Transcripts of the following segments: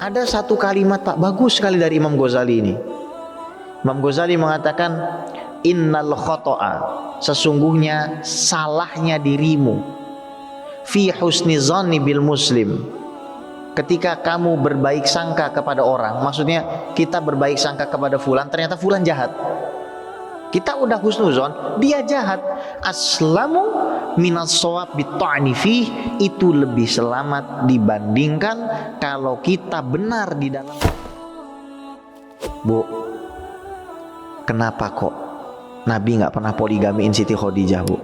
Ada satu kalimat Pak, bagus sekali dari Imam Ghazali ini. Imam Ghazali mengatakan, innal khoto'a, sesungguhnya salahnya dirimu, fi husni zanni bil muslim, ketika kamu berbaik sangka kepada orang. Maksudnya kita berbaik sangka kepada fulan, ternyata fulan jahat. Kita udah husnuzon, dia jahat. Aslamu minas shawab bitta'ni fih, itu lebih selamat dibandingkan kalau kita benar di dalam. Bu, kenapa kok Nabi nggak pernah poligamiin Siti Khadijah, Bu?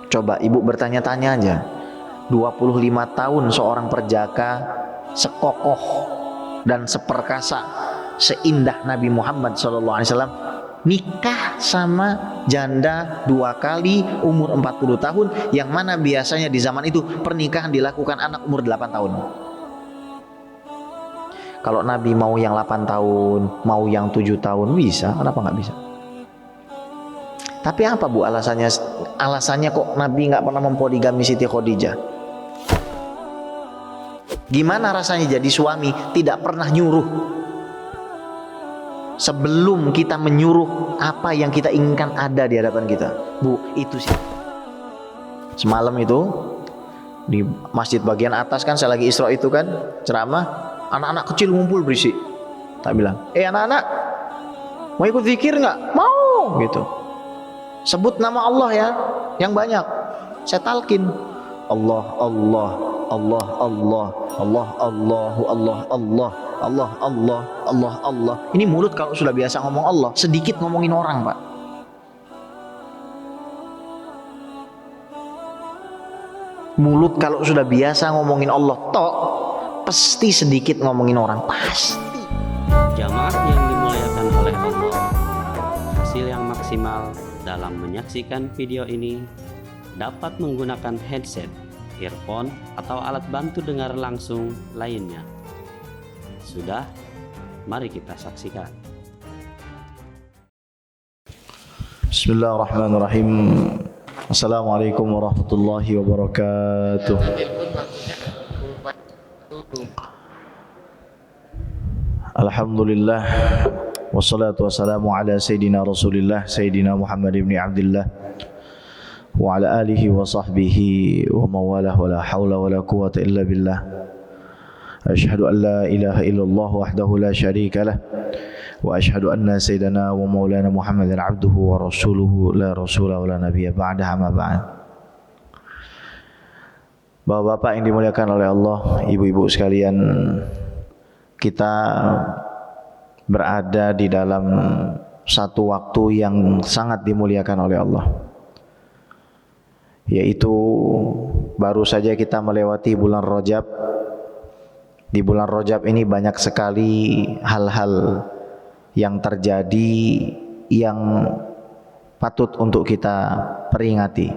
Coba ibu bertanya-tanya aja. 25 tahun seorang perjaka sekokoh dan seperkasa, seindah Nabi Muhammad SAW, nikah sama janda 2 kali umur 40 tahun, yang mana biasanya di zaman itu pernikahan dilakukan anak umur 8 tahun. Kalau Nabi mau yang 8 tahun, mau yang 7 tahun, bisa, kenapa nggak bisa? Tapi apa Bu alasannya? Alasannya kok Nabi nggak pernah mempoligami Siti Khadijah? Gimana rasanya jadi suami tidak pernah nyuruh? Sebelum kita menyuruh, apa yang kita inginkan ada di hadapan kita. Bu, itu sih. Semalam itu di masjid bagian atas kan, saya lagi Isra itu kan ceramah, anak-anak kecil ngumpul berisik. Tak bilang, anak-anak, mau ikut zikir nggak? Mau, gitu. Sebut nama Allah ya, yang banyak. Saya talkin, Allah, Allah, Allah, Allah, Allah, Allahu, Allah, Allah, Allah, Allah, Allah, Allah. Ini mulut kalau sudah biasa ngomong Allah, sedikit ngomongin orang, Pak. Mulut kalau sudah biasa ngomongin Allah tok, pasti sedikit ngomongin orang, pasti. Jamaah yang dimuliakan oleh Allah, hasil yang maksimal dalam menyaksikan video ini dapat menggunakan headset, earphone, atau alat bantu dengar langsung lainnya. Sudah, mari kita saksikan. Bismillahirrahmanirrahim. Assalamualaikum warahmatullahi wabarakatuh. Alhamdulillah, wassalatu wassalamu ala Sayyidina Rasulillah, Sayyidina Muhammad ibn Abdillah, wa ala alihi wa sahbihi wa mawalah, wa la hawla wa la quwata illa billah. Ashhadu an la ilaha illallah wahdahu la syarika lah, wa ashhadu anna sayyidana wa maulana Muhammadan abduhu wa rasuluhu la rasula wa la nabiyya ba'daha, ma ba'd. Bapak-bapak yang dimuliakan oleh Allah, ibu-ibu sekalian, kita berada di dalam satu waktu yang sangat dimuliakan oleh Allah, yaitu baru saja kita melewati bulan Rajab. Di bulan Rajab ini banyak sekali hal-hal yang terjadi yang patut untuk kita peringati.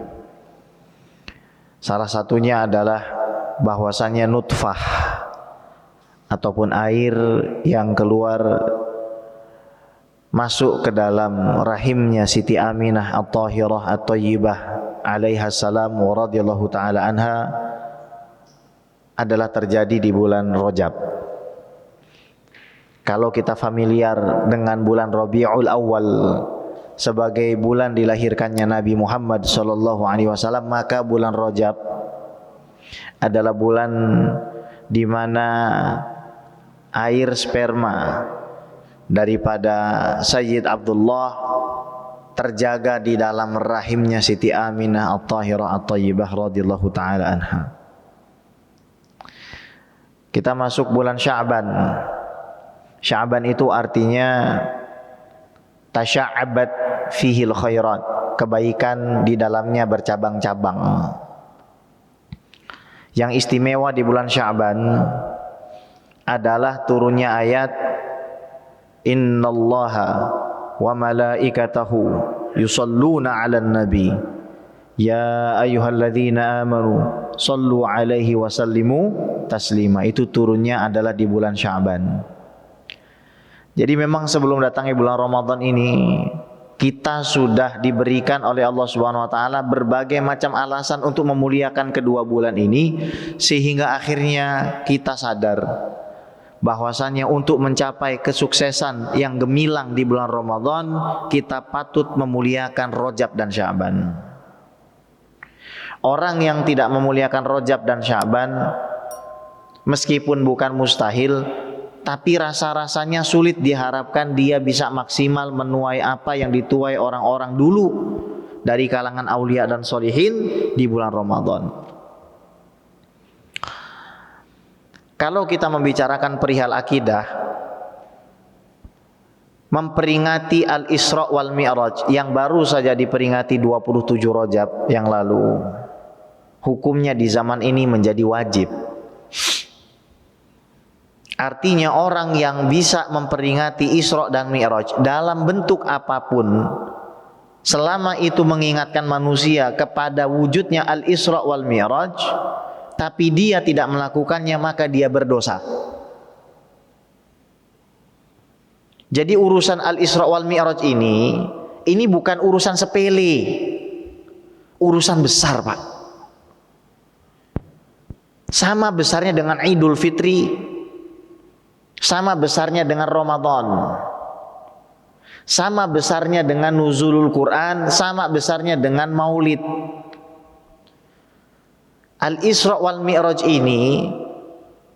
Salah satunya adalah bahwasannya nutfah ataupun air yang keluar masuk ke dalam rahimnya Siti Aminah At-Tahirah At-Tayyibah alaiha salam wa radhiyallahu ta'ala anha adalah terjadi di bulan Rajab. Kalau kita familiar dengan bulan Rabiul Awal sebagai bulan dilahirkannya Nabi Muhammad sallallahu alaihi wasallam, maka bulan Rajab adalah bulan di mana air sperma daripada Sayyid Abdullah terjaga di dalam rahimnya Siti Aminah At-Tahirah At-Tayyibah radhiyallahu ta'ala anha. Kita masuk bulan Sya'ban. Sya'ban itu artinya tasya'abat fihil khairat, kebaikan di dalamnya bercabang-cabang. Yang istimewa di bulan Sya'ban adalah turunnya ayat innallaha wa malaikatahu yusalluna 'alan nabi ya ayyuhalladzina amanu sallu 'alaihi wa sallimu taslima. Itu turunnya adalah di bulan Sya'ban. Jadi memang sebelum datangnya bulan Ramadan ini Kita sudah diberikan oleh Allah Subhanahu wa taala berbagai macam alasan untuk memuliakan kedua bulan ini, sehingga akhirnya kita sadar bahwasanya untuk mencapai kesuksesan yang gemilang di bulan Ramadan, kita patut memuliakan Rajab dan Sya'ban. Orang yang tidak memuliakan Rajab dan Sya'ban, meskipun bukan mustahil, tapi rasa-rasanya sulit diharapkan dia bisa maksimal menuai apa yang dituai orang-orang dulu dari kalangan aulia dan solihin di bulan Ramadan. Kalau kita membicarakan perihal akidah, memperingati Al-Isra wal Mi'raj yang baru saja diperingati 27 Rajab yang lalu, hukumnya di zaman ini menjadi wajib. Artinya orang yang bisa memperingati Isra dan Mi'raj dalam bentuk apapun, selama itu mengingatkan manusia kepada wujudnya Al-Isra wal Mi'raj, tapi dia tidak melakukannya, maka dia berdosa. Jadi urusan Al-Isra wal Mi'raj ini bukan urusan sepele, urusan besar, Pak. Sama besarnya dengan Idul Fitri, sama besarnya dengan Ramadan, sama besarnya dengan nuzulul Quran, sama besarnya dengan Maulid. Al-Isra wal Mi'raj ini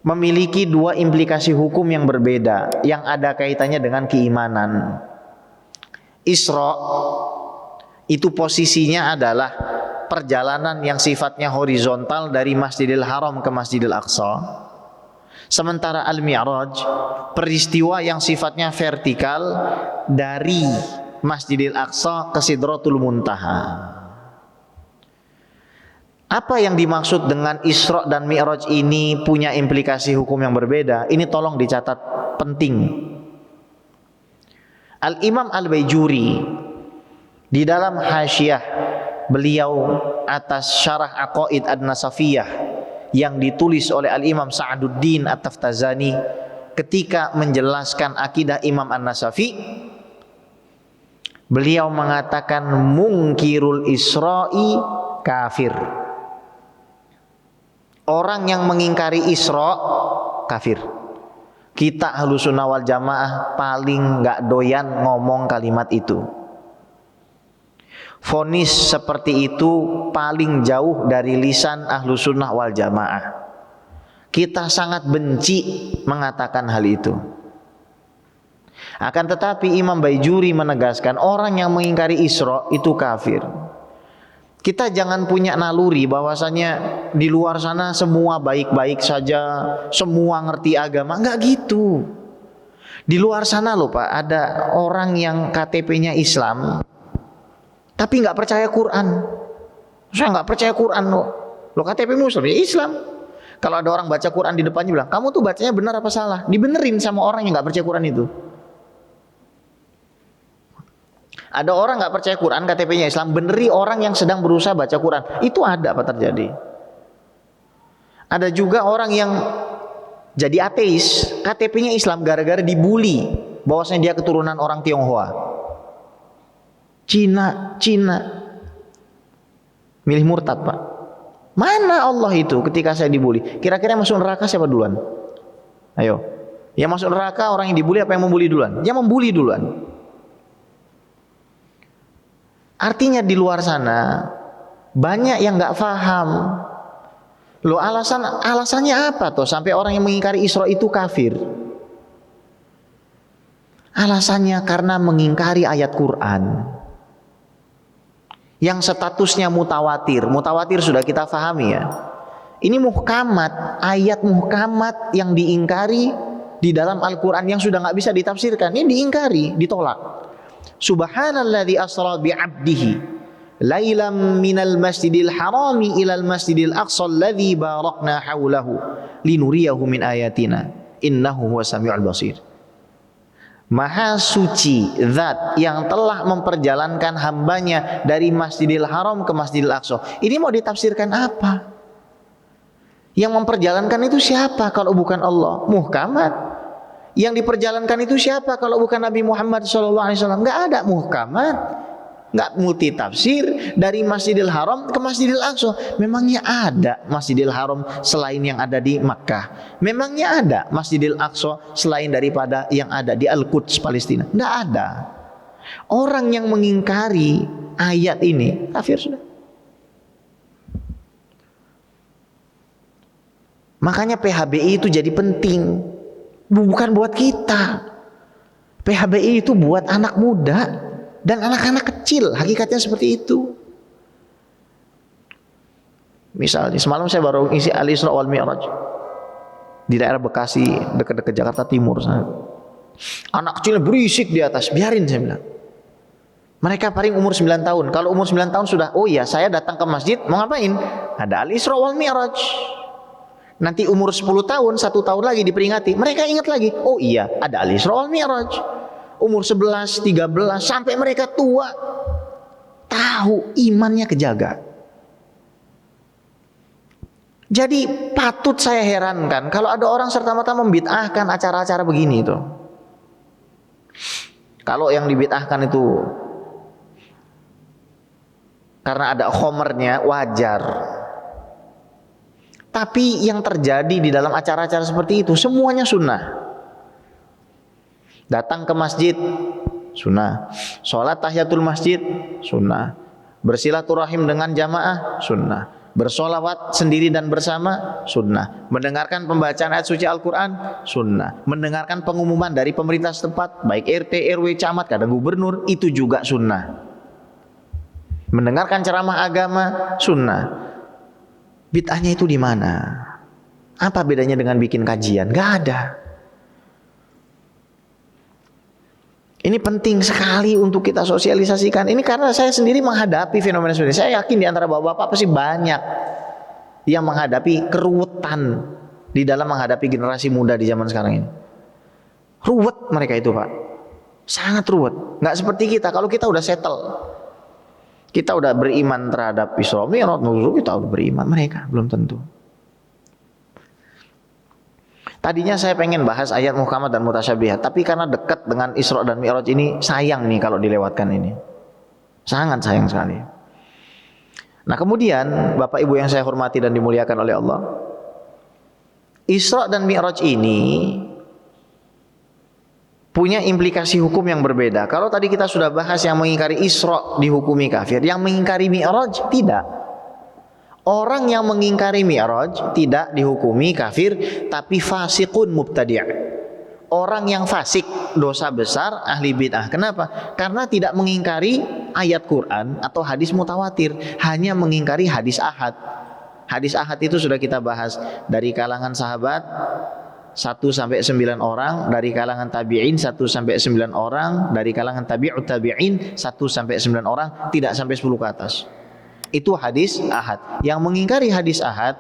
memiliki dua implikasi hukum yang berbeda yang ada kaitannya dengan keimanan. Isra itu posisinya adalah perjalanan yang sifatnya horizontal dari Masjidil Haram ke Masjidil Aqsa. Sementara Al-Mi'raj peristiwa yang sifatnya vertikal dari Masjidil Aqsa ke Sidratul Muntaha. Apa yang dimaksud dengan Isra dan Mi'raj ini punya implikasi hukum yang berbeda. Ini tolong dicatat, penting. Al-Imam Al-Baijuri di dalam hasyiah beliau atas Syarah Aqaid An-Nasafiyah yang ditulis oleh Al-Imam Sa'aduddin At-Taftazani ketika menjelaskan akidah Imam An-Nasafi, beliau mengatakan mungkirul Isra'i kafir. Orang yang mengingkari Isra kafir. Kita Ahlussunnah wal Jamaah paling gak doyan ngomong kalimat itu. Vonis seperti itu paling jauh dari lisan Ahlussunnah wal Jamaah. Kita sangat benci mengatakan hal itu. Akan tetapi Imam Baijuri menegaskan orang yang mengingkari Isra itu kafir. Kita jangan punya naluri bahwasanya di luar sana semua baik-baik saja, semua ngerti agama. Enggak gitu. Di luar sana loh Pak, ada orang yang KTP-nya Islam tapi nggak percaya Quran. Saya nggak percaya Quran loh. Lo KTP Muslim ya Islam. Kalau ada orang baca Quran di depannya bilang, kamu tuh bacanya benar apa salah? Dibenerin sama orang yang nggak percaya Quran itu. Ada orang nggak percaya Quran, KTP-nya Islam, beneri orang yang sedang berusaha baca Quran. Itu ada apa terjadi? Ada juga orang yang jadi ateis, KTP-nya Islam gara-gara dibully bahwasanya dia keturunan orang Tionghoa. Cina, milih murtad Pak. Mana Allah itu ketika saya dibully? Kira-kira masuk neraka siapa duluan? Ayo, yang masuk neraka orang yang dibully apa yang membuli duluan? Yang membuli duluan. Artinya di luar sana banyak yang nggak paham. Loh alasannya apa tuh sampai orang yang mengingkari Isra itu kafir? Alasannya karena mengingkari ayat Quran yang statusnya mutawatir. Mutawatir sudah kita pahami ya. Ini muhkamat, ayat muhkamat yang diingkari di dalam Al-Quran yang sudah nggak bisa ditafsirkan. Ini diingkari, ditolak. Subhanalladzi asra bi'abdihi lailam minal masjidil harami ilal masjidil aqsa alladzi barakna haulahu linuriyahu min ayatina innahu huwas samiul basir. Maha suci zat yang telah memperjalankan hambanya dari Masjidil Haram ke Masjidil Aqsa. Ini mau ditafsirkan apa? Yang memperjalankan itu siapa kalau bukan Allah? Muhkamat. Yang diperjalankan itu siapa kalau bukan Nabi Muhammad SAW? Nggak ada muhkamat, nggak multi tafsir dari Masjidil Haram ke Masjidil Aqsa. Memangnya ada Masjidil Haram selain yang ada di Makkah? Memangnya ada Masjidil Aqsa selain daripada yang ada di Al-Quds Palestina? Nggak ada. Orang yang mengingkari ayat ini kafir sudah. Makanya PHBI itu jadi penting, bukan buat kita. PHBI itu buat anak muda dan anak-anak kecil, hakikatnya seperti itu. Misalnya semalam saya baru isi Al-Isra wal Mi'raj di daerah Bekasi, dekat-dekat Jakarta Timur sana. Anak kecilnya berisik di atas, biarin saya bilang. Mereka paling umur 9 tahun. Kalau umur 9 tahun sudah, oh iya saya datang ke masjid, mau ngapain? Ada Al-Isra wal Mi'raj. Nanti umur 10 tahun, 1 tahun lagi diperingati, mereka ingat lagi, oh iya ada Al-Isra wal Mi'raj. Umur 11, 13, sampai mereka tua, tahu imannya kejaga. Jadi patut saya herankan kalau ada orang serta-merta membid'ahkan acara-acara begini itu. Kalau yang dibid'ahkan itu karena ada khomernya, wajar. Tapi yang terjadi di dalam acara-acara seperti itu semuanya sunnah. Datang ke masjid sunnah, sholat tahiyatul masjid sunnah, bersilaturahim dengan jamaah sunnah, bersolawat sendiri dan bersama sunnah, mendengarkan pembacaan ayat suci Al-Quran sunnah, mendengarkan pengumuman dari pemerintah setempat baik RT, RW, camat, kadang gubernur, itu juga sunnah. Mendengarkan ceramah agama sunnah. Bid'ahnya itu di mana? Apa bedanya dengan bikin kajian? Gak ada. Ini penting sekali untuk kita sosialisasikan. Ini karena saya sendiri menghadapi fenomena seperti ini. Saya yakin di antara bapak-bapak pasti banyak yang menghadapi keruwetan di dalam menghadapi generasi muda di zaman sekarang ini. Ruwet mereka itu, Pak. Sangat ruwet. Nggak seperti kita. Kalau kita udah settle, kita udah beriman terhadap Isra Mi'raj, kita udah beriman, mereka belum tentu. Tadinya saya pengen bahas ayat muhkamat dan mutasyabihat, tapi karena dekat dengan Isra dan Mi'raj ini, sayang nih kalau dilewatkan ini. Sangat sayang sekali. Nah kemudian Bapak Ibu yang saya hormati dan dimuliakan oleh Allah, Isra dan Mi'raj ini punya implikasi hukum yang berbeda. Kalau tadi kita sudah bahas yang mengingkari Isra dihukumi kafir, yang mengingkari Mi'raj tidak. Orang yang mengingkari Mi'raj tidak dihukumi kafir, tapi fasiqun mubtadi'. Orang yang fasik, dosa besar, ahli bid'ah. Kenapa? Karena tidak mengingkari ayat Quran atau hadis mutawatir, hanya mengingkari hadis ahad. Hadis ahad itu sudah kita bahas dari kalangan sahabat 1-9 orang, dari kalangan tabi'in 1-9 orang, dari kalangan tabi'ut tabi'in 1-9 orang, tidak sampai 10 ke atas. Itu hadis ahad. Yang mengingkari hadis ahad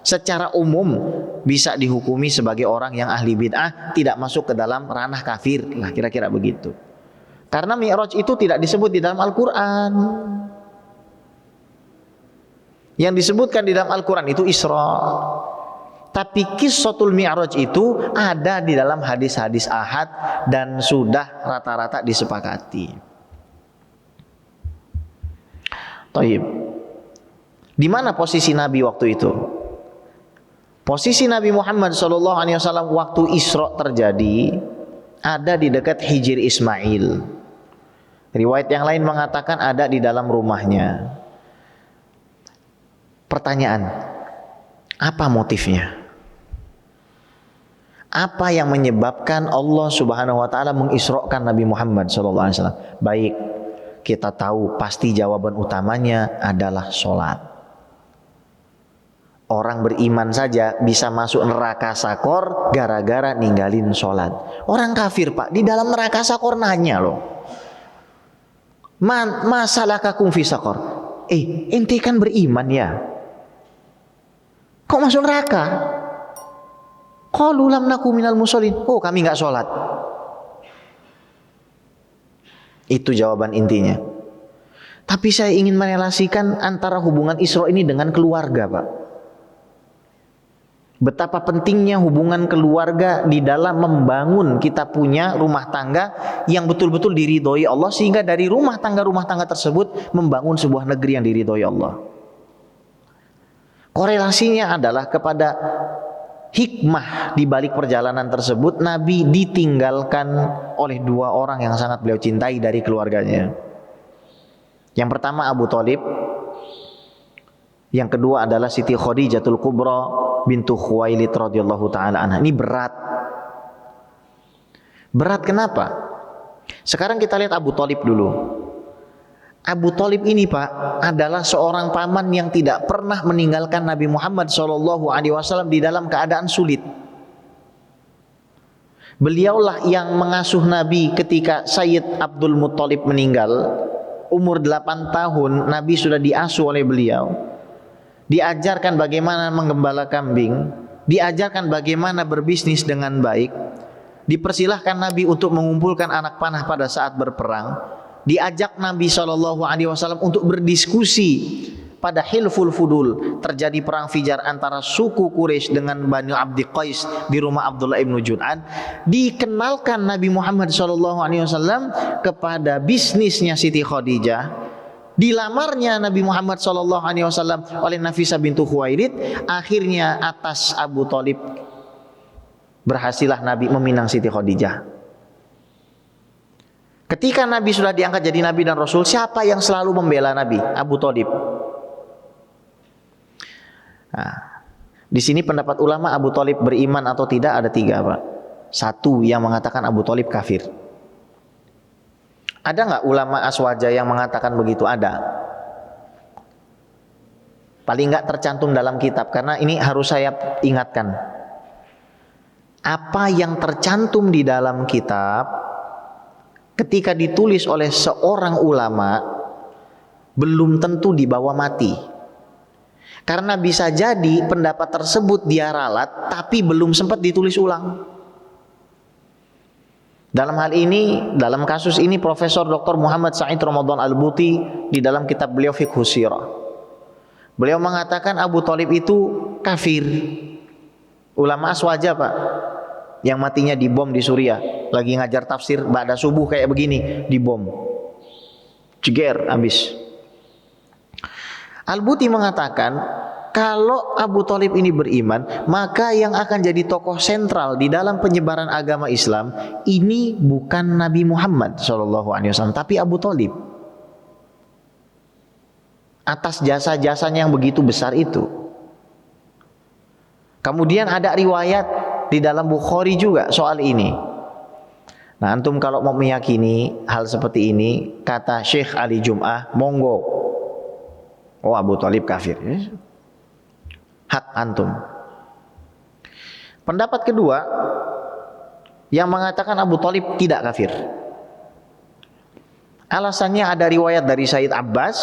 secara umum bisa dihukumi sebagai orang yang ahli bid'ah, tidak masuk ke dalam ranah kafir lah, kira-kira begitu. Karena Mi'raj itu tidak disebut di dalam Al-Quran. Yang disebutkan di dalam Al-Quran itu Isra. Tapi Qissatul Mi'raj itu ada di dalam hadis-hadis ahad dan sudah rata-rata disepakati. Taib. Di mana posisi Nabi waktu itu? Posisi Nabi Muhammad SAW waktu Isra terjadi ada di dekat Hijr Ismail. Riwayat yang lain mengatakan ada di dalam rumahnya. Pertanyaan, apa motifnya? Apa yang menyebabkan Allah Subhanahu wa taala mengisrakan Nabi Muhammad SAW? Baik, kita tahu pasti jawaban utamanya adalah sholat. Orang beriman saja bisa masuk neraka sakor gara-gara ninggalin sholat. Orang kafir, Pak, di dalam neraka sakor nanya loh, masalakakum fi sakor? Ente kan beriman ya, kok masuk neraka? Qalu lam naku minal musholin. Oh, kami enggak sholat. Itu jawaban intinya. Tapi saya ingin merelasikan antara hubungan Isra ini dengan keluarga, Pak. Betapa pentingnya hubungan keluarga di dalam membangun kita punya rumah tangga yang betul-betul diridhoi Allah, sehingga dari rumah tangga tersebut membangun sebuah negeri yang diridhoi Allah. Korelasinya adalah kepada hikmah di balik perjalanan tersebut. Nabi ditinggalkan oleh dua orang yang sangat beliau cintai dari keluarganya. Yang pertama Abu Thalib, yang kedua adalah Siti Khadijatul Kubra bintu Khuwailid radhiyallahu taala anha. Ini berat. Berat kenapa? Sekarang kita lihat Abu Thalib dulu. Abu Thalib ini Pak adalah seorang paman yang tidak pernah meninggalkan Nabi Muhammad SAW di dalam keadaan sulit. Beliaulah yang mengasuh Nabi ketika Sayyid Abdul Muttalib meninggal. Umur 8 tahun Nabi sudah diasuh oleh beliau. Diajarkan bagaimana menggembala kambing, diajarkan bagaimana berbisnis dengan baik, dipersilahkan Nabi untuk mengumpulkan anak panah pada saat berperang, diajak Nabi SAW untuk berdiskusi pada Hilful Fudul, terjadi perang Fijar antara suku Quraisy dengan Bani Abdi Qais di rumah Abdullah ibn Jud'an. Dikenalkan Nabi Muhammad SAW kepada bisnisnya Siti Khadijah. Dilamarnya Nabi Muhammad SAW oleh Nafisah bintu Khuwailid. Akhirnya atas Abu Thalib berhasillah Nabi meminang Siti Khadijah. Ketika Nabi sudah diangkat jadi Nabi dan Rasul, siapa yang selalu membela Nabi? Abu Thalib. Nah, di sini pendapat ulama Abu Thalib beriman atau tidak ada 3 Pak. Satu yang mengatakan Abu Thalib kafir. Ada nggak ulama aswaja yang mengatakan begitu? Ada. Paling nggak tercantum dalam kitab, karena ini harus saya ingatkan. Apa yang tercantum di dalam kitab ketika ditulis oleh seorang ulama belum tentu dibawa mati. Karena bisa jadi pendapat tersebut dia ralat tapi belum sempat ditulis ulang. Dalam hal ini, dalam kasus ini Profesor Dr. Muhammad Said Ramadan Al-Buti di dalam kitab beliau Fiqhus Sirah, beliau mengatakan Abu Thalib itu kafir. Ulama aswaja Pak, yang matinya dibom di Suriah, lagi ngajar tafsir ba'da subuh kayak begini, dibom, ceger habis. Al-Buti mengatakan kalau Abu Thalib ini beriman, maka yang akan jadi tokoh sentral di dalam penyebaran agama Islam ini bukan Nabi Muhammad SAW, tapi Abu Thalib. Atas jasa-jasanya yang begitu besar itu. Kemudian ada riwayat di dalam Bukhari juga soal ini. Nah, antum kalau mau meyakini hal seperti ini, kata Syekh Ali Jum'ah, monggo. Oh, Abu Thalib kafir. Hak antum. Pendapat kedua yang mengatakan Abu Thalib tidak kafir. Alasannya ada riwayat dari Sayyid Abbas,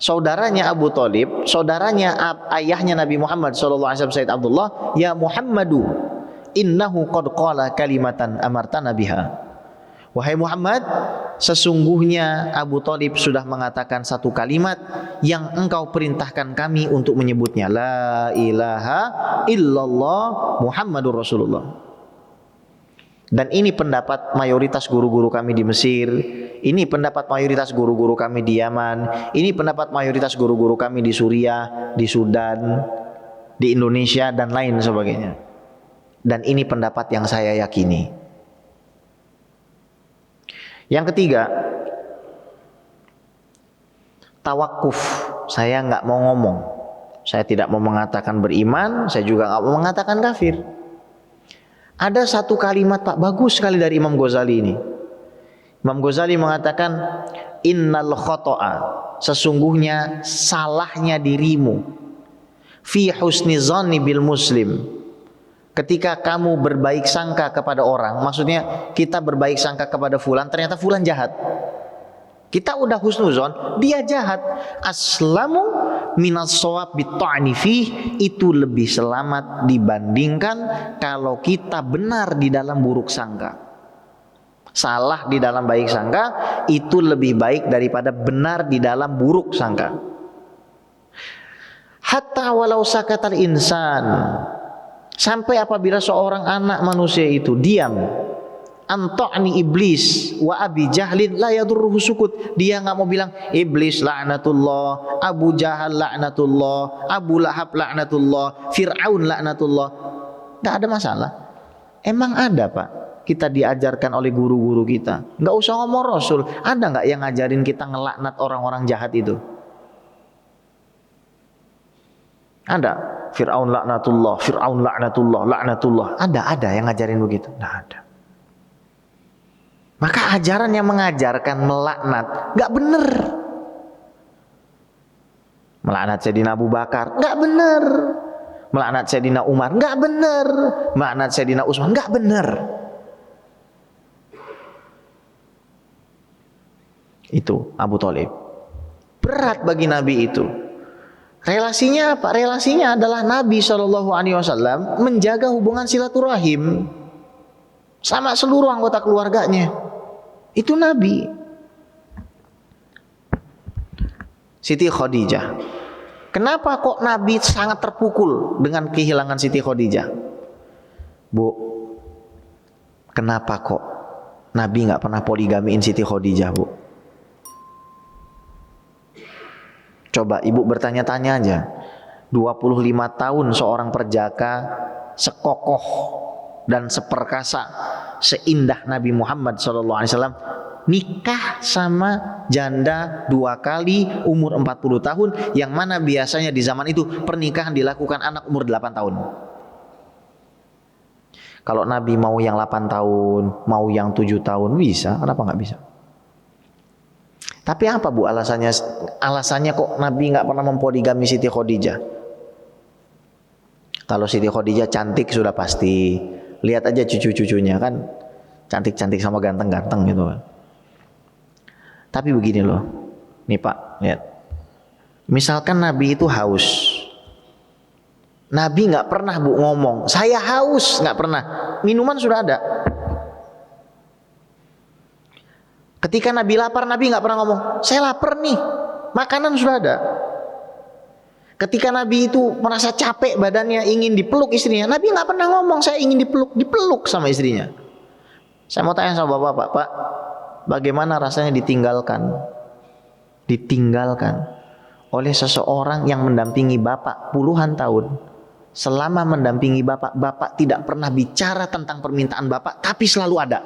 saudaranya Abu Thalib, saudaranya ayahnya Nabi Muhammad SAW, Sayyid Abdullah, ya Muhammadu, innahu qad qala kalimatan amartana biha. Wahai Muhammad, sesungguhnya Abu Thalib sudah mengatakan satu kalimat yang engkau perintahkan kami untuk menyebutnya, la ilaha illallah Muhammadur Rasulullah. Dan ini pendapat mayoritas guru-guru kami di Mesir, ini pendapat mayoritas guru-guru kami di Yaman, ini pendapat mayoritas guru-guru kami di Suriah, di Sudan, di Indonesia dan lain sebagainya. Dan ini pendapat yang saya yakini. Yang ketiga, tawakuf. Saya nggak mau ngomong. Saya tidak mau mengatakan beriman, saya juga nggak mau mengatakan kafir. Ada satu kalimat Pak bagus sekali dari Imam Ghazali ini. Imam Ghazali mengatakan, innal khoto'a, sesungguhnya salahnya dirimu, fi husni zanni bil muslim, ketika kamu berbaik sangka kepada orang. Maksudnya kita berbaik sangka kepada fulan, ternyata fulan jahat. Kita udah husnuzon, dia jahat. Aslamu minas shawab bitta'ni fih, itu lebih selamat dibandingkan kalau kita benar di dalam buruk sangka. Salah di dalam baik sangka itu lebih baik daripada benar di dalam buruk sangka. Hatta walau sakatal insan, sampai apabila seorang anak manusia itu diam, anta'ni iblis wa abi jahlin la yadurruhu sukut, dia nggak mau bilang iblis laknatullah, Abu Jahal laknatullah, Abu Lahab laknatullah, Fir'aun laknatullah, nggak ada masalah. Emang ada Pak, kita diajarkan oleh guru-guru kita, nggak usah ngomong Rasul, ada nggak yang ngajarin kita ngelaknat orang-orang jahat itu? Ada. Fir'aun laknatullah, Fir'aun laknatullah, laknatullah, ada yang ngajarin begitu? Nggak ada. Maka ajaran yang mengajarkan melaknat nggak benar. Melaknat Sayyidina Abu Bakar nggak benar. Melaknat Sayyidina Umar nggak benar. Melaknat Sayyidina Utsman nggak benar. Itu Abu Thalib. Berat bagi Nabi itu. Relasinya apa? Relasinya adalah Nabi SAW menjaga hubungan silaturahim sama seluruh anggota keluarganya. Itu Nabi. Siti Khadijah. Kenapa kok Nabi sangat terpukul dengan kehilangan Siti Khadijah? Bu, kenapa kok Nabi nggak pernah poligamiin Siti Khadijah, Bu? Coba ibu bertanya-tanya aja. 25 tahun seorang perjaka sekokoh dan seperkasa seindah Nabi Muhammad SAW nikah sama janda 2 kali umur 40 tahun, yang mana biasanya di zaman itu pernikahan dilakukan anak umur 8 tahun. Kalau Nabi mau yang 8 tahun, mau yang 7 tahun bisa, kenapa nggak bisa? Tapi apa Bu alasannya? Alasannya kok Nabi nggak pernah mempoligami Siti Khadijah? Kalau Siti Khadijah cantik sudah pasti. Lihat aja cucu-cucunya kan cantik-cantik sama ganteng-ganteng gitu kan. Tapi begini loh, nih Pak, lihat. Misalkan Nabi itu haus, Nabi nggak pernah Bu ngomong saya haus, nggak pernah. Minuman sudah ada. Ketika Nabi lapar, Nabi nggak pernah ngomong saya lapar nih, makanan sudah ada. Ketika Nabi itu merasa capek badannya, ingin dipeluk istrinya, Nabi nggak pernah ngomong saya ingin dipeluk sama istrinya. Saya mau tanya sama Bapak, Pak, bagaimana rasanya ditinggalkan oleh seseorang yang mendampingi Bapak puluhan tahun? Selama mendampingi Bapak, Bapak tidak pernah bicara tentang permintaan Bapak, tapi selalu ada.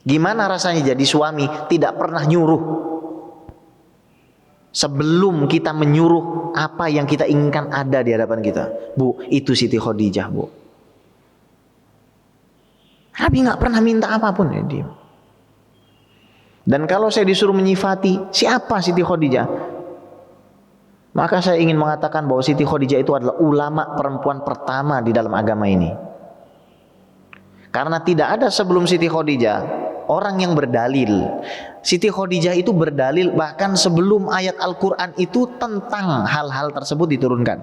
Gimana rasanya jadi suami tidak pernah nyuruh? Sebelum kita menyuruh, apa yang kita inginkan ada di hadapan kita. Bu, itu Siti Khadijah, Bu. Nabi nggak pernah minta apapun ya dia. Dan kalau saya disuruh menyifati siapa Siti Khadijah, maka saya ingin mengatakan bahwa Siti Khadijah itu adalah ulama perempuan pertama di dalam agama ini. Karena tidak ada sebelum Siti Khadijah orang yang berdalil. Siti Khadijah itu berdalil bahkan sebelum ayat Al-Quran itu tentang hal-hal tersebut diturunkan.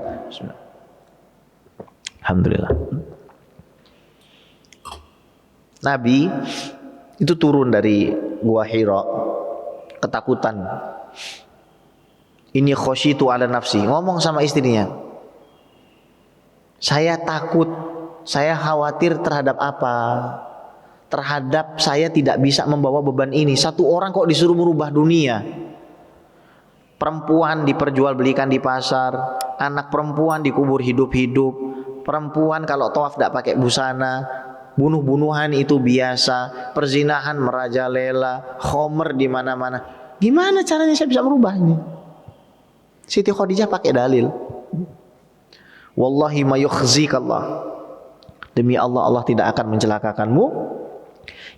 Alhamdulillah. Nabi itu turun dari Gua Hira, ketakutan. Ini khosyitu ala nafsi, ngomong sama istrinya, saya takut, saya khawatir terhadap apa? Terhadap saya tidak bisa membawa beban ini. Satu orang kok disuruh merubah dunia. Perempuan diperjualbelikan di pasar, anak perempuan dikubur hidup-hidup, perempuan kalau tawaf tidak pakai busana, bunuh-bunuhan itu biasa, perzinahan merajalela, khomer di mana-mana. Gimana caranya saya bisa merubah ini? Siti Khadijah pakai dalil. Wallahi ma yukhzikallah. Demi Allah, Allah tidak akan mencelakakanmu.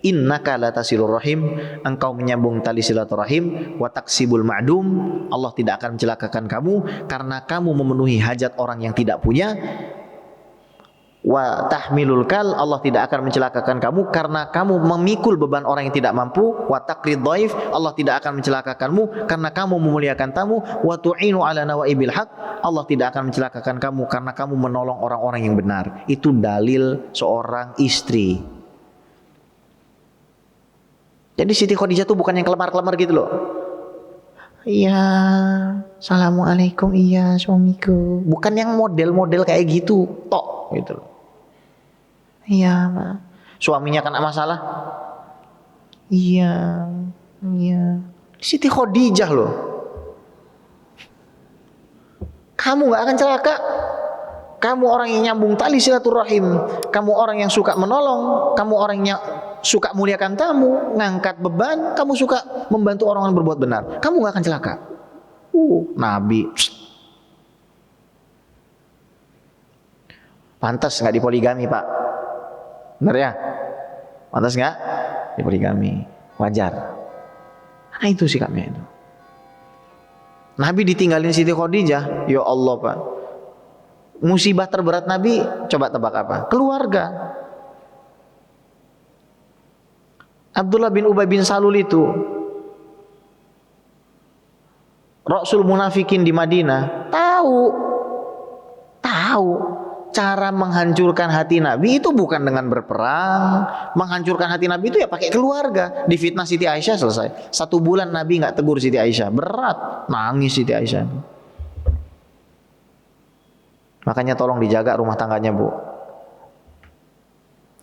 Innaka la tasilur rahim, engkau menyambung tali silaturahim, wa taksibul ma'dum, Allah tidak akan mencelakakan kamu karena kamu memenuhi hajat orang yang tidak punya. Wa tahmilul kal, Allah tidak akan mencelakakan kamu karena kamu memikul beban orang yang tidak mampu. Wa taqrid dhaif, Allah tidak akan mencelakakanmu karena kamu memuliakan tamu. Wa tu'inu ala nawaibil haq, Allah tidak akan mencelakakan kamu karena kamu menolong orang-orang yang benar. Itu dalil seorang istri. Jadi Siti Khadijah itu bukan yang kelemar-kelemar gitu loh. Iya, assalamualaikum, iya suamiku. Bukan yang model-model kayak gitu, tok gitu loh. Iya, Pak. Suaminya kena masalah. Iya, iya. Siti Khadijah loh. Kamu nggak akan celaka. Kamu orang yang nyambung tali silaturahim. Kamu orang yang suka menolong. Kamu orang yang suka muliakan tamu, ngangkat beban. Kamu suka membantu orang yang berbuat benar. Kamu nggak akan celaka. Nabi. Pantas nggak dipoligami, Pak? Benar ya? Pantas nggak dipoligami? Wajar. Nah itu sikapnya itu. Nabi ditinggalin Siti Khadijah, ya Allah Pak. Musibah terberat Nabi, coba tebak apa? Keluarga. Abdullah bin Ubay bin Salul itu Rasul munafikin di Madinah, tahu cara menghancurkan hati Nabi itu bukan dengan berperang. Menghancurkan hati Nabi itu ya pakai keluarga. Difitnah Siti Aisyah, selesai. 1 bulan Nabi nggak tegur Siti Aisyah, berat, nangis Siti Aisyah. Makanya tolong dijaga rumah tangganya, Bu.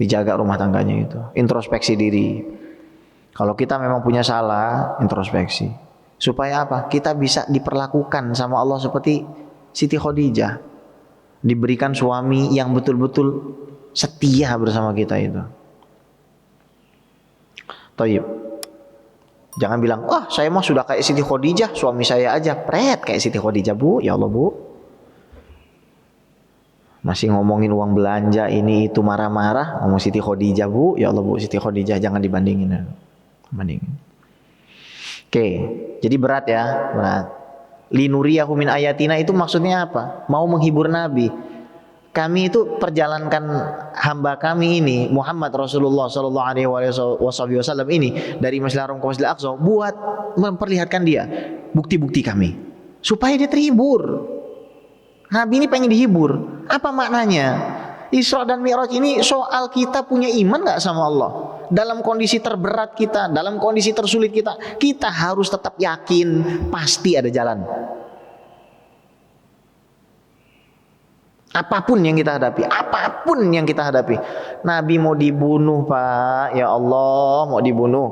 Dijaga rumah tangganya itu. Introspeksi diri. Kalau kita memang punya salah, introspeksi. Supaya apa? Kita bisa diperlakukan sama Allah seperti Siti Khadijah. Diberikan suami yang betul-betul setia bersama kita itu. Thayyib. Jangan bilang, wah saya mah sudah kayak Siti Khadijah, suami saya aja pret kayak Siti Khadijah, Bu. Ya Allah, Bu. Masih ngomongin uang belanja ini itu marah-marah, ngomong Siti Khadijah, Bu. Ya Allah, Bu, Siti Khadijah jangan dibandingin. Bandingin. Oke, jadi berat ya, berat. Linuriyahu min ayatina itu maksudnya apa? Mau menghibur Nabi. Kami itu perjalankan hamba kami ini, Muhammad Rasulullah sallallahu alaihi wasallam ini dari Masjidil Haram ke Masjidil Aqsa buat memperlihatkan dia bukti-bukti kami supaya dia terhibur. Nabi ini pengen dihibur. Apa maknanya? Isra dan Mi'raj ini soal kita punya iman gak sama Allah. Dalam kondisi terberat kita, dalam kondisi tersulit kita harus tetap yakin pasti ada jalan. Apapun yang kita hadapi, Nabi mau dibunuh, Pak. Ya Allah, mau dibunuh.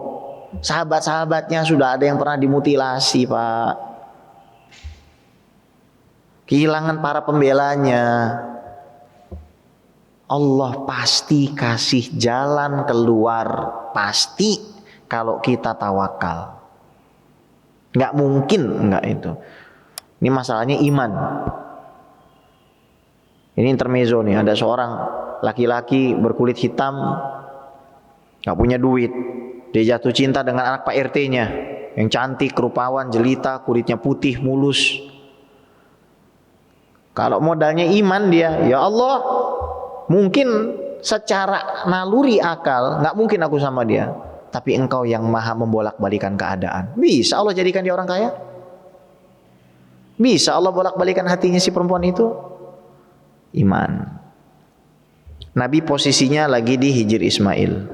Sahabat-sahabatnya sudah ada yang pernah dimutilasi, Pak. Kehilangan para pembelanya. Allah pasti kasih jalan keluar, pasti kalau kita tawakal. Nggak mungkin enggak itu. Ini masalahnya iman. Ini intermezzo nih, ada seorang laki-laki berkulit hitam, nggak punya duit, dia jatuh cinta dengan anak Pak RT-nya yang cantik, rupawan, jelita, kulitnya putih, mulus. Kalau modalnya iman dia, ya Allah, mungkin secara naluri akal nggak mungkin aku sama dia, tapi Engkau yang maha membolak-balikan keadaan. Bisa Allah jadikan dia orang kaya? Bisa Allah bolak-balikan hatinya si perempuan itu? Iman. Nabi posisinya lagi di Hijr Ismail,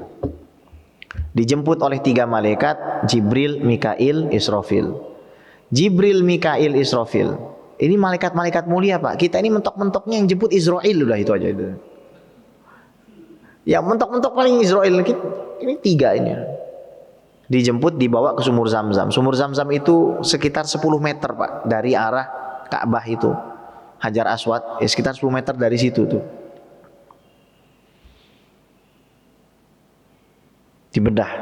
dijemput oleh 3 malaikat, Jibril, Mikail, Israfil. Jibril, Mikail, Israfil. Ini malaikat-malaikat mulia, Pak. Kita ini mentok-mentoknya yang jemput Israel, udah itu aja itu. Ya mentok-mentok paling Israel. Ini 3 ini. Dijemput, dibawa ke sumur Zam-Zam. Sumur Zam-Zam itu sekitar 10 meter, Pak, dari arah Ka'bah itu. Hajar Aswad, sekitar 10 meter dari situ tuh. Dibedah.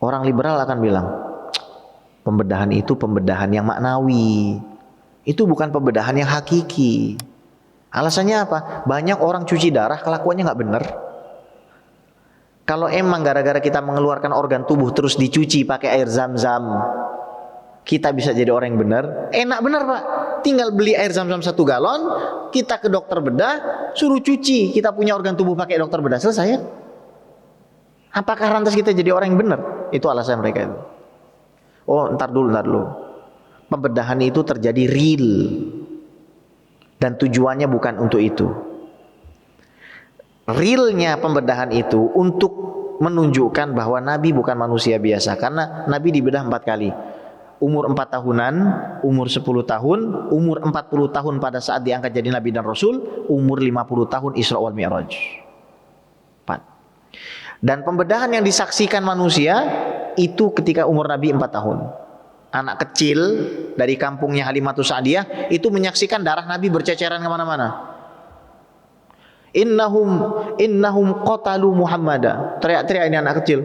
Orang liberal akan bilang, pembedahan itu pembedahan yang maknawi. Itu bukan pembedahan yang hakiki. Alasannya apa? Banyak orang cuci darah kelakuannya nggak benar. Kalau emang gara-gara kita mengeluarkan organ tubuh terus dicuci pakai air Zam-Zam, kita bisa jadi orang yang benar. Enak benar, Pak. Tinggal beli air Zam-Zam 1 galon, kita ke dokter bedah, suruh cuci, kita punya organ tubuh pakai dokter bedah, selesai. Apakah lantas kita jadi orang yang benar? Itu alasan mereka itu. Oh, ntar dulu. Pembedahan itu terjadi real. Dan tujuannya bukan untuk itu. Realnya pembedahan itu untuk menunjukkan bahwa Nabi bukan manusia biasa, karena Nabi dibedah 4 kali. Umur 4 tahunan, umur 10 tahun, umur 40 tahun pada saat diangkat jadi Nabi dan Rasul, umur 50 tahun Isra wal Mi'raj. 4. Dan pembedahan yang disaksikan manusia itu ketika umur Nabi 4 tahun. Anak kecil dari kampungnya Halimatus Sa'diyah itu menyaksikan darah Nabi berceceran kemana-mana. Innahum qatalu Muhammada. Teriak-teriak ini anak kecil.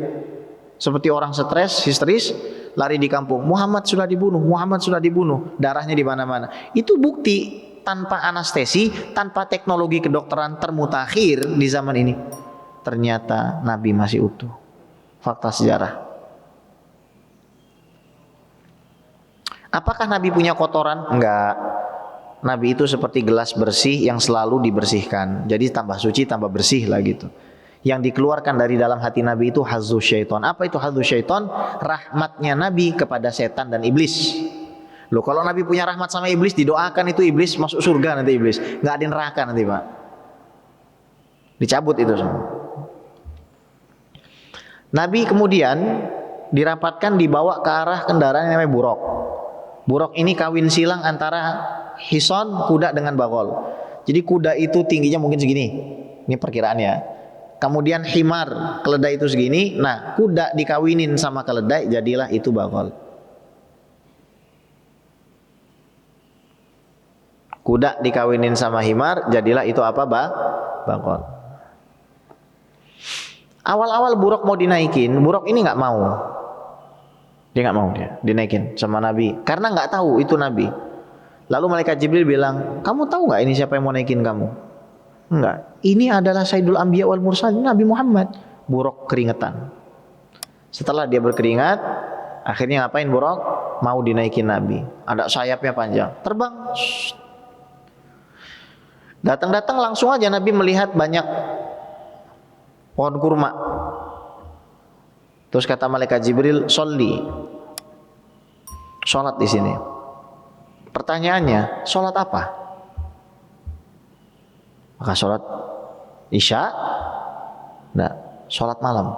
Seperti orang stres, histeris, lari di kampung. Muhammad sudah dibunuh, Muhammad sudah dibunuh. Darahnya di mana-mana. Itu bukti tanpa anestesi, tanpa teknologi kedokteran termutakhir di zaman ini. Ternyata Nabi masih utuh. Fakta sejarah. Apakah Nabi punya kotoran? Enggak. Nabi itu seperti gelas bersih yang selalu dibersihkan. Jadi tambah suci, tambah bersih lah gitu. Yang dikeluarkan dari dalam hati Nabi itu hazzu syaiton. Apa itu hazzu syaiton? Rahmatnya Nabi kepada setan dan iblis. Loh, kalau Nabi punya rahmat sama iblis, didoakan itu iblis masuk surga nanti iblis. Nggak ada neraka nanti Pak. Dicabut itu semua. Nabi kemudian dirapatkan, dibawa ke arah kendaraan yang namanya buraq. Buraq ini kawin silang antara hison, kuda dengan bagol. Jadi kuda itu tingginya mungkin segini. Ini perkiraannya. Kemudian himar, keledai itu segini. Nah, kuda dikawinin sama keledai, jadilah itu bagol. Kuda dikawinin sama himar, jadilah itu apa? Bagol. Awal-awal buraq mau dinaikin, buraq ini nggak mau. Dia nggak mau dia dinaikin sama Nabi, karena nggak tahu itu Nabi. Lalu malaikat Jibril bilang, kamu tahu nggak ini siapa yang mau naikin kamu? Enggak, ini adalah Sayyidul Anbiya wal Mursalin, Nabi Muhammad. Buraq keringetan. Setelah dia berkeringat, akhirnya ngapain buraq? Mau dinaikin Nabi. Ada sayapnya panjang, terbang. Datang-datang langsung aja Nabi melihat banyak pohon kurma. Terus kata malaikat Jibril, "Sholli." Salat di sini. Pertanyaannya, salat apa? Maka salat Isya? Nah, salat malam.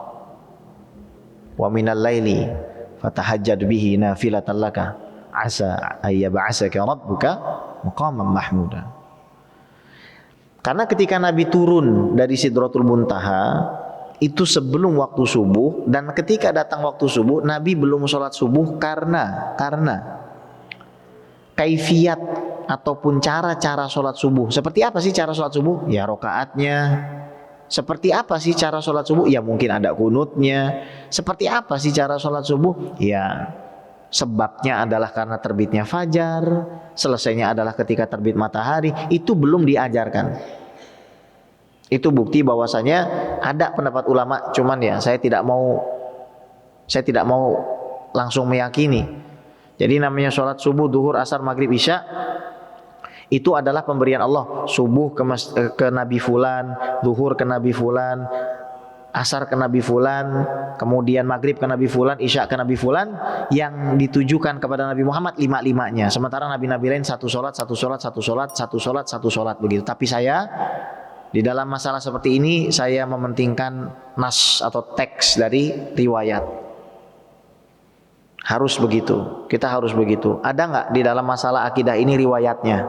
Wa minal laili fatahajjad bihi nafilatan laka asa ayyab'asaka rabbuka maqaman mahmuda. Karena ketika Nabi turun dari Sidratul Muntaha itu sebelum waktu subuh, dan ketika datang waktu subuh Nabi belum sholat subuh karena kaifiat ataupun cara-cara sholat subuh. Seperti apa sih cara sholat subuh? Ya rokaatnya. Seperti apa sih cara sholat subuh? Ya mungkin ada kunutnya. Seperti apa sih cara sholat subuh? Ya sebabnya adalah karena terbitnya fajar, selesainya adalah ketika terbit matahari. Itu belum diajarkan. Itu bukti bahwasanya ada pendapat ulama, cuman ya saya tidak mau langsung meyakini. Jadi namanya sholat subuh, duhur, asar, maghrib, isya itu adalah pemberian Allah. Subuh ke Nabi Fulan, duhur ke Nabi Fulan, asar ke Nabi Fulan, kemudian maghrib ke Nabi Fulan, isya ke Nabi Fulan, yang ditujukan kepada Nabi Muhammad 5-5-nya. Sementara nabi-nabi lain satu sholat begitu. Tapi saya di dalam masalah seperti ini saya mementingkan nas atau teks dari riwayat. Harus begitu, kita harus begitu. Ada nggak di dalam masalah akidah ini riwayatnya?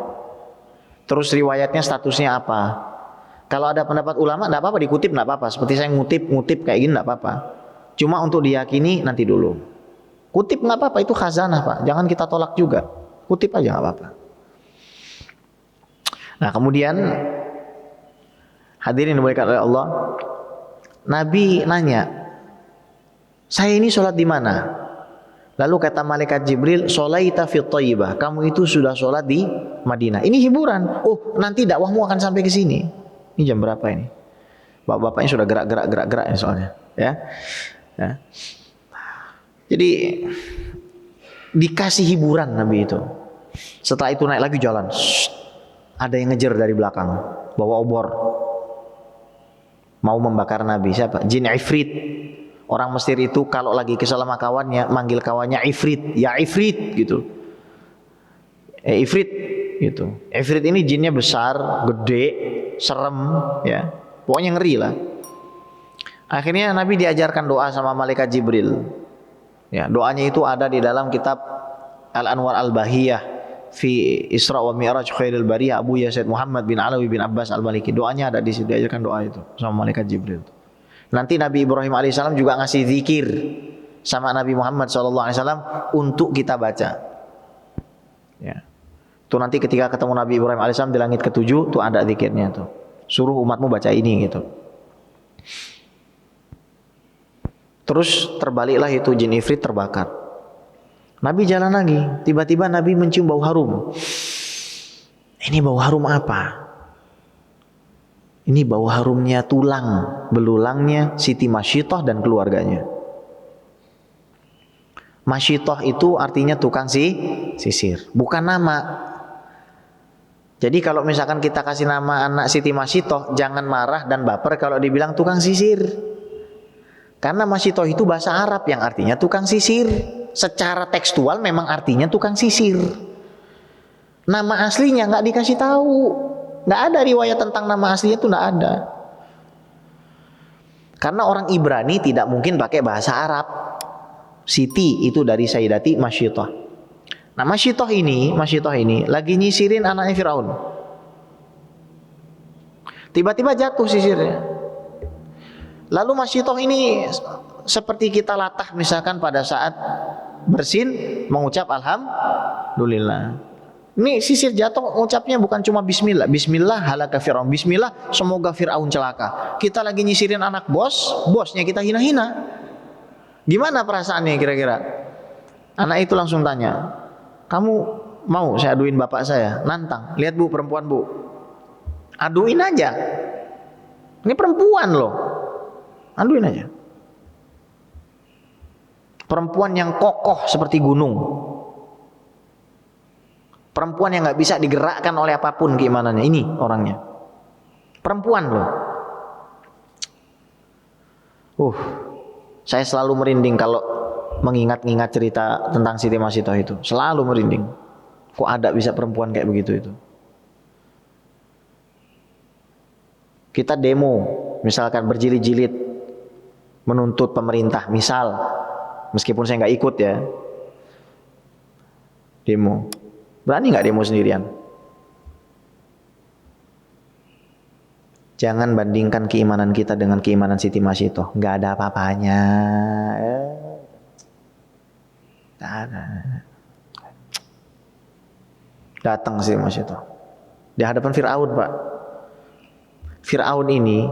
Terus riwayatnya statusnya apa? Kalau ada pendapat ulama, nggak apa-apa dikutip, nggak apa-apa. Seperti saya ngutip kayak gini, nggak apa-apa. Cuma untuk diyakini nanti dulu. Kutip nggak apa-apa, itu khazanah Pak. Jangan kita tolak juga. Kutip aja nggak apa-apa. Nah kemudian hadirin dimuliakan oleh Allah, Nabi nanya, saya ini sholat di mana? Lalu kata malaikat Jibril, sholaita fit Thayyibah, kamu itu sudah sholat di Madinah. Ini hiburan. Oh, nanti dakwahmu akan sampai ke sini. Ini jam berapa ini? Bapak-bapaknya sudah gerak ini soalnya, ya. Jadi dikasih hiburan Nabi itu. Setelah itu naik lagi jalan. Ada yang ngejar dari belakang, bawa obor. Mau membakar Nabi. Siapa? Jin Ifrit. Orang Mesir itu kalau lagi kesal sama kawannya, manggil kawannya Ifrit, ya Ifrit gitu. Ifrit gitu. Ifrit ini jinnya besar, gede, serem, ya. Pokoknya ngeri lah. Akhirnya Nabi diajarkan doa sama malaikat Jibril. Ya, doanya itu ada di dalam kitab Al-Anwar Al-Bahiyah fi Isra wa Mi'raj Khairul Bariyah Abu Yazid Muhammad bin Alawi bin Abbas Al-Maliki. Doanya ada di situ, diajarkan doa itu sama malaikat Jibril. Nanti Nabi Ibrahim alaihissalam juga ngasih zikir sama Nabi Muhammad SAW untuk kita baca. Ya. Itu nanti ketika ketemu Nabi Ibrahim alaihissalam di langit ketujuh, tuh ada zikirnya tuh. Suruh umatmu baca ini gitu. Terus terbaliklah itu, jin ifrit terbakar. Nabi jalan lagi, tiba-tiba Nabi mencium bau harum. Ini bau harum apa? Ini bau harumnya tulang belulangnya Siti Masyitoh dan keluarganya. Masyitoh itu artinya tukang sisir, bukan nama. Jadi kalau misalkan kita kasih nama anak Siti Masyitoh, jangan marah dan baper kalau dibilang tukang sisir. Karena Masyitoh itu bahasa Arab yang artinya tukang sisir. Secara tekstual memang artinya tukang sisir. Nama aslinya nggak dikasih tahu. Nggak ada riwayat tentang nama aslinya, itu nggak ada. Karena orang Ibrani tidak mungkin pakai bahasa Arab. Siti itu dari Sayyidati Masyitoh. Nah Masyitoh ini lagi nyisirin anaknya Firaun. Tiba-tiba jatuh sisirnya. Lalu Masyitoh ini seperti kita latah misalkan pada saat bersin mengucap alhamdulillah. Ini sisir jatuh ucapnya bukan cuma bismillah. Bismillah halaka Fir'aun. Bismillah semoga Fir'aun celaka. Kita lagi nyisirin anak bosnya kita hina-hina. Gimana perasaannya kira-kira? Anak itu langsung tanya, kamu mau saya aduin bapak saya? Nantang. Lihat bu, perempuan bu. Aduin aja. Ini perempuan loh. Aduin aja. Perempuan yang kokoh seperti gunung. Perempuan yang nggak bisa digerakkan oleh apapun keimanannya. Ini orangnya. Perempuan loh. Saya selalu merinding kalau mengingat-ingat cerita tentang Siti Masyitoh itu. Selalu merinding. Kok ada bisa perempuan kayak begitu itu? Kita demo, misalkan berjilid-jilid menuntut pemerintah, misal, meskipun saya nggak ikut ya, demo, berani nggak demo sendirian? Jangan bandingkan keimanan kita dengan keimanan Siti Masyitoh, nggak ada apa-apanya, nggak ada. Datang Siti Masyitoh di hadapan Fir'aun, Pak. Fir'aun ini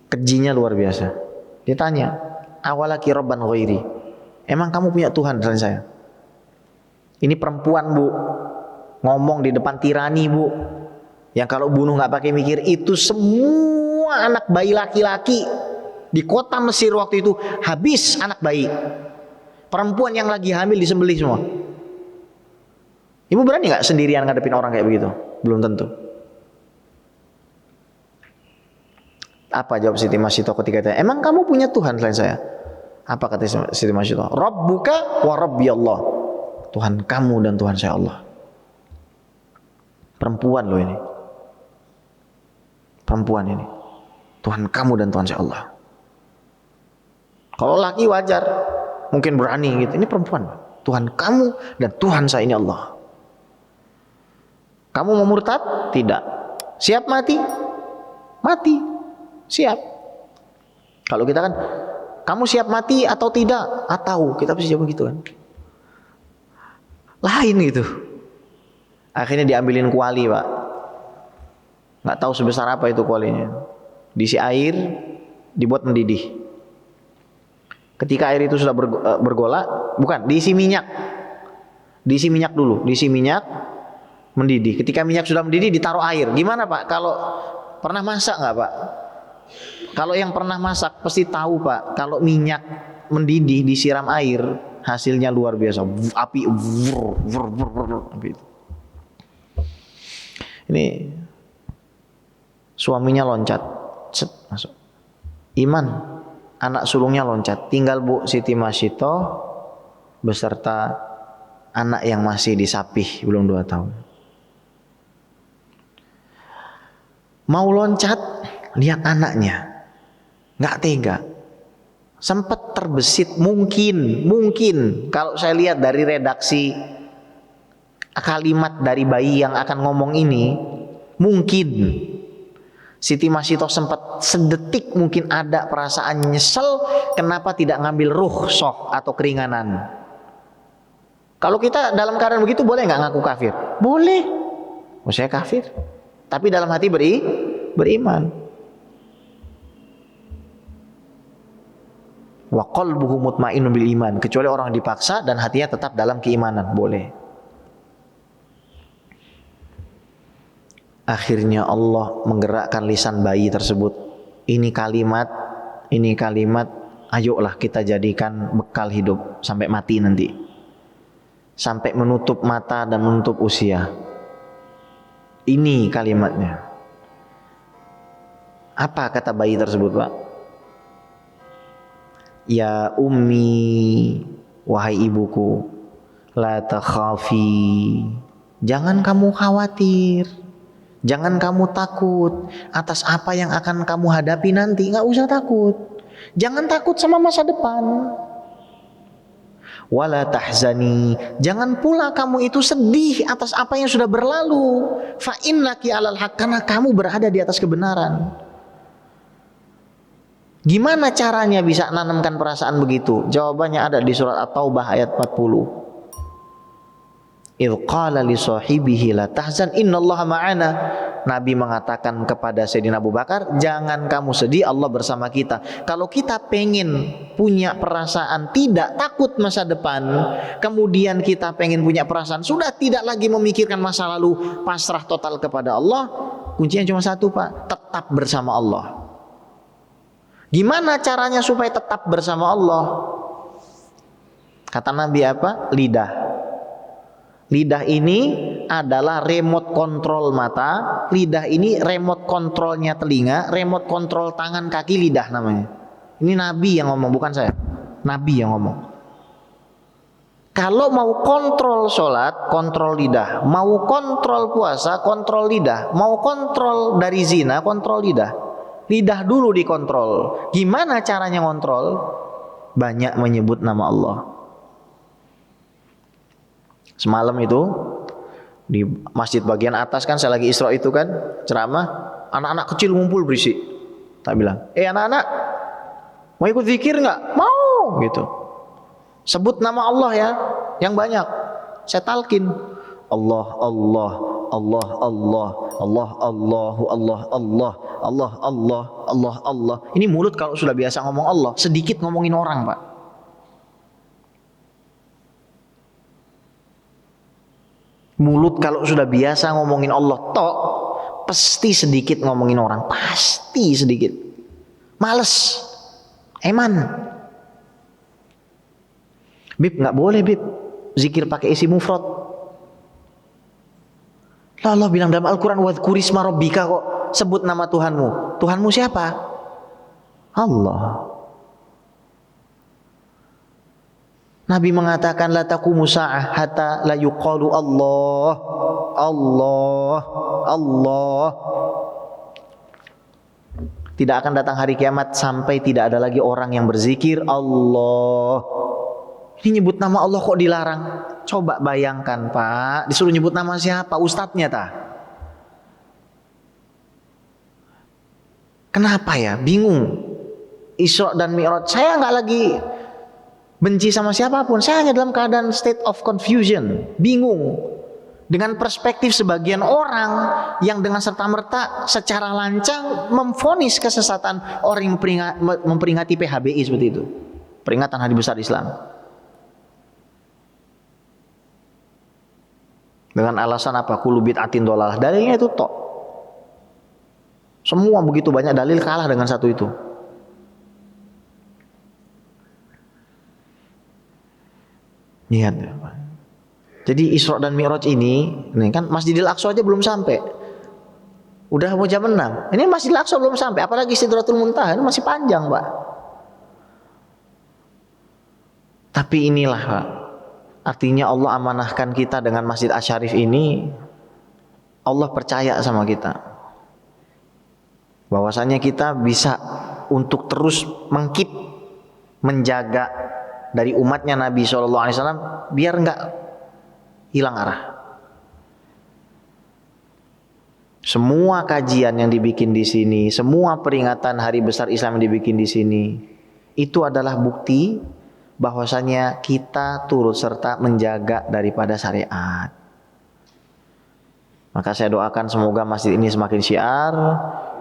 kejinya luar biasa. Ditanya, awalaki robban ghairi, emang kamu punya Tuhan selain saya? Ini perempuan bu, ngomong di depan tirani bu, yang kalau bunuh nggak pakai mikir. Itu semua anak bayi laki-laki di kota Mesir waktu itu habis anak bayi. Perempuan yang lagi hamil disembelih semua. Ibu berani nggak sendirian ngadepin orang kayak begitu? Belum tentu. Apa jawab Siti Masyitoh ketika ditanya, emang kamu punya Tuhan selain saya? Apa kata Siti Masyitoh? Rabbuka wa Rabbi Allah. Tuhan kamu dan Tuhan saya Allah. Perempuan loh ini. Perempuan ini. Tuhan kamu dan Tuhan saya Allah. Kalau laki wajar, mungkin berani gitu. Ini perempuan. Tuhan kamu dan Tuhan saya ini Allah. Kamu mau murtad? Tidak. Siap mati? Mati. Siap. Kalau kita kan, kamu siap mati atau tidak? Tahu. Kita bisa jawab begitu kan. Lain gitu. Akhirnya diambilin kuali, Pak. Nggak tahu sebesar apa itu kualinya. Diisi air, dibuat mendidih. Ketika air itu sudah bergolak, bukan, diisi minyak. Diisi minyak dulu, diisi minyak, mendidih. Ketika minyak sudah mendidih, ditaruh air. Gimana Pak? Kalau pernah masak nggak Pak? Kalau yang pernah masak pasti tahu Pak, kalau minyak mendidih disiram air, hasilnya luar biasa. Api api itu. Ini suaminya loncat, set, masuk. Iman, anak sulungnya loncat. Tinggal Bu Siti Masyitoh beserta anak yang masih disapih belum 2 tahun. Mau loncat, lihat anaknya. nggak tega. Sempat terbesit mungkin kalau saya lihat dari redaksi kalimat dari bayi yang akan ngomong ini, mungkin Siti Masitoh sempat sedetik mungkin ada perasaan nyesel kenapa tidak ngambil rukhsah atau keringanan. Kalau kita dalam keadaan begitu boleh nggak ngaku kafir? Boleh. Oh, saya kafir, tapi dalam hati beriman. Wa qalbuhu mutmainnun bil iman, kecuali orang dipaksa dan hatinya tetap dalam keimanan, boleh. Akhirnya Allah menggerakkan lisan bayi tersebut. Ini kalimat, ayolah kita jadikan bekal hidup sampai mati nanti. Sampai menutup mata dan menutup usia. Ini kalimatnya. Apa kata bayi tersebut, Pak? Ya ummi, wahai ibuku, la takhafi, jangan kamu khawatir, jangan kamu takut atas apa yang akan kamu hadapi nanti. Nggak usah takut, jangan takut sama masa depan. Wala tahzani, jangan pula kamu itu sedih atas apa yang sudah berlalu. Fa innaki alal haq, karena kamu berada di atas kebenaran. Gimana caranya bisa nanamkan perasaan begitu? Jawabannya ada di surat At-Taubah ayat 40. Idh qala li sahibihi la tahzan innallaha ma'ana. Nabi mengatakan kepada Sayyidina Abu Bakar, jangan kamu sedih, Allah bersama kita. Kalau kita pengen punya perasaan tidak takut masa depan, kemudian kita pengen punya perasaan sudah tidak lagi memikirkan masa lalu, pasrah total kepada Allah, kuncinya cuma satu, Pak, tetap bersama Allah. Gimana caranya supaya tetap bersama Allah? Kata Nabi apa? Lidah. Lidah ini adalah remote control mata. Lidah ini remote controlnya telinga. Remote control tangan, kaki, lidah namanya. Ini Nabi yang ngomong, bukan saya. Nabi yang ngomong. Kalau mau kontrol sholat, kontrol lidah. Mau kontrol puasa, kontrol lidah. Mau kontrol dari zina, kontrol lidah. Lidah dulu dikontrol. Gimana caranya ngontrol? Banyak menyebut nama Allah. Semalam itu di masjid bagian atas kan, saya lagi Isra itu kan ceramah, anak-anak kecil ngumpul berisik. Tak bilang, anak-anak mau ikut zikir nggak? Mau gitu. Sebut nama Allah ya, yang banyak. Saya talkin, Allah, Allah, Allah, Allah, Allah, Allahu, Allah, Allah, Allah, Allah, Allah, Allah. Ini mulut kalau sudah biasa ngomong Allah, sedikit ngomongin orang, Pak. Mulut kalau sudah biasa ngomongin Allah, tok, pasti sedikit ngomongin orang, pasti sedikit. Males, eman. Bib, nggak boleh Bib, zikir pakai isi mufrad. Allah bilang dalam Al-Quran, wadhkurisma rabbika, kok sebut nama Tuhanmu. Tuhanmu siapa? Allah. Nabi mengatakan la taqumu sa'ah hatta la yuqalu Allah, Allah, Allah. Tidak akan datang hari kiamat sampai tidak ada lagi orang yang berzikir Allah. Ini nyebut nama Allah kok dilarang? Coba bayangkan, Pak, disuruh nyebut nama siapa? Ustadznya ta? Kenapa ya? Bingung. Isra dan Mi'raj, saya nggak lagi benci sama siapapun, saya hanya dalam keadaan state of confusion, bingung dengan perspektif sebagian orang yang dengan serta-merta secara lancang memvonis kesesatan orang yang memperingati PHBI seperti itu, peringatan Hari Besar Islam. Dengan alasan apa? Kullu bid'atin dhalalah. Dalilnya itu tok. Semua begitu banyak dalil kalah dengan satu itu. Lihat ya, Pak. Jadi Isra dan Mi'raj ini kan Masjidil Aqsa aja belum sampai. Udah mau jam 6. Ini Masjidil Aqsa belum sampai, apalagi Sidratul Muntaha, ini masih panjang, Pak. Tapi inilah, Pak, artinya Allah amanahkan kita dengan Masjid Asy-Syarif ini. Allah percaya sama kita bahwasanya kita bisa untuk terus menjaga dari umatnya Nabi SAW biar nggak hilang arah. Semua kajian yang dibikin di sini, semua peringatan hari besar Islam yang dibikin di sini, itu adalah bukti bahwasanya kita turut serta menjaga daripada syariat. Maka saya doakan semoga masjid ini semakin syiar,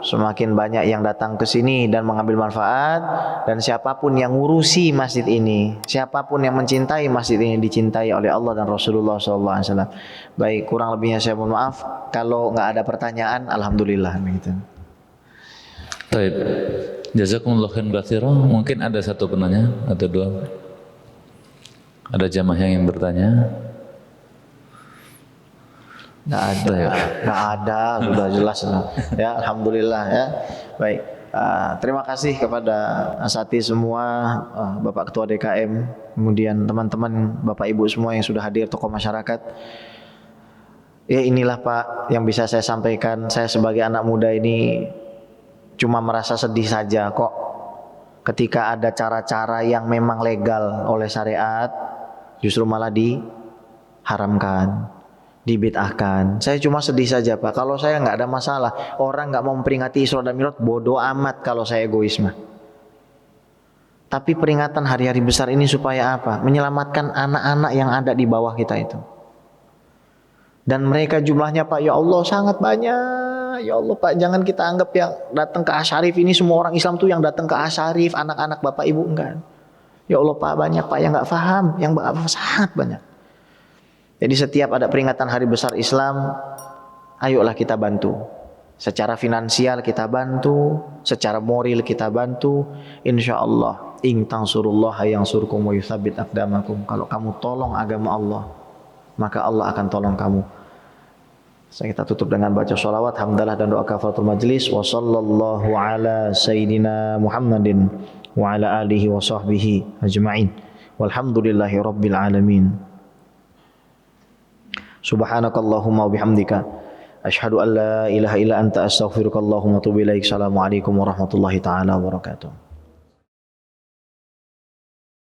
semakin banyak yang datang ke sini dan mengambil manfaat, dan siapapun yang ngurusi masjid ini, siapapun yang mencintai masjid ini dicintai oleh Allah dan Rasulullah SAW. Baik, kurang lebihnya saya mohon maaf. Kalau nggak ada pertanyaan, alhamdulillah begitu. Baik, jazakumullah khairan katsiran. Mungkin ada satu penanya atau dua. Ada jamaah yang ingin bertanya? Nggak ada, sudah jelas ya, alhamdulillah ya. Baik, terima kasih kepada asati semua, Bapak Ketua DKM, kemudian teman-teman, Bapak Ibu semua yang sudah hadir, tokoh masyarakat. Ya inilah Pak yang bisa saya sampaikan. Saya sebagai anak muda ini cuma merasa sedih saja kok ketika ada cara-cara yang memang legal oleh syariat justru malah diharamkan, dibid'ahkan. Saya cuma sedih saja Pak. Kalau saya nggak ada masalah, orang nggak mau memperingati Isra dan Mi'raj, bodoh amat kalau saya egois mah. Tapi peringatan hari-hari besar ini supaya apa? Menyelamatkan anak-anak yang ada di bawah kita itu. Dan mereka jumlahnya Pak, ya Allah sangat banyak. Ya Allah Pak, jangan kita anggap yang datang ke Asyarif ini semua orang Islam tuh yang datang ke Asyarif, anak-anak Bapak Ibu, enggak. Ya Allah Pak, banyak Pak yang nggak paham, yang sangat banyak. Jadi setiap ada peringatan hari besar Islam, ayolah kita bantu. Secara finansial kita bantu, secara moral kita bantu. Insya Allah, in tansurullaha yansurkum wa yutsabbit aqdamakum. Kalau kamu tolong agama Allah, maka Allah akan tolong kamu. Kita tutup dengan baca sholawat, hamdalah dan doa kafaratul majlis. Wa sallallahu ala sayyidina Muhammadin wa ala alihi wa sahbihi ajma'in. Walhamdulillahi rabbil alamin. Subhanakallahumma wa bihamdika asyhadu an la ilaha illa anta astaghfiruka Allahumma wa atubu ilaik. Assalamualaikum warahmatullahi taala wabarakatuh.